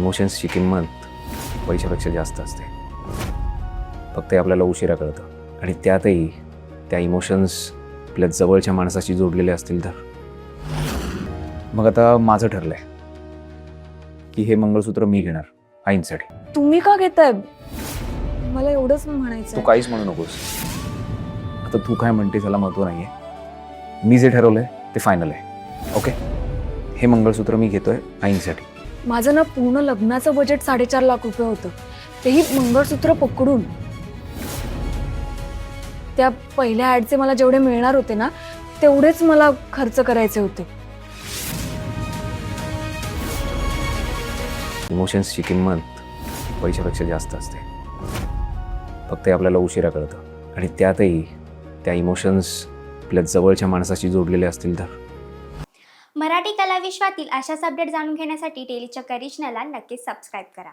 इमोशन्सची किंमत पैशापेक्षा जास्त असते. फक्त ते आपल्याला उशिरा कळतं आणि त्यातही त्या इमोशन्स आपल्या जवळच्या माणसाशी जोडलेले असतील तर. मग आता माझं ठरलंय की हे मंगळसूत्र मी घेणार आईंसाठी. तुम्ही का घेताय? मला एवढंच तू म्हणायचं. काहीच म्हणू नकोस. आता तू काय म्हणते त्याला महत्व नाहीये. मी जे ठरवलंय ते फायनल आहे. ओके, हे मंगळसूत्र मी घेतोय आईंसाठी. माझं ना पूर्ण लग्नाचं बजेट 4.5 लाख रुपये होतं, तेही मंगळसूत्र पकडून. त्या पहिल्या ॲडचे मला जेवढे मिळणार होते ना तेवढेच मला खर्च करायचे होते. इमोशन्सची किंमत पैशापेक्षा जास्त असते. फक्त ते आपल्याला उशिरा कळतं आणि त्यातही त्या इमोशन्स आपल्या जवळच्या माणसाशी जोडलेले असतील तर. मराठी कला विश्वातील अशाच अपडेट जाणून घेण्यासाठी डेली चक्कर रिजनला नक्कीच सबस्क्राईब करा.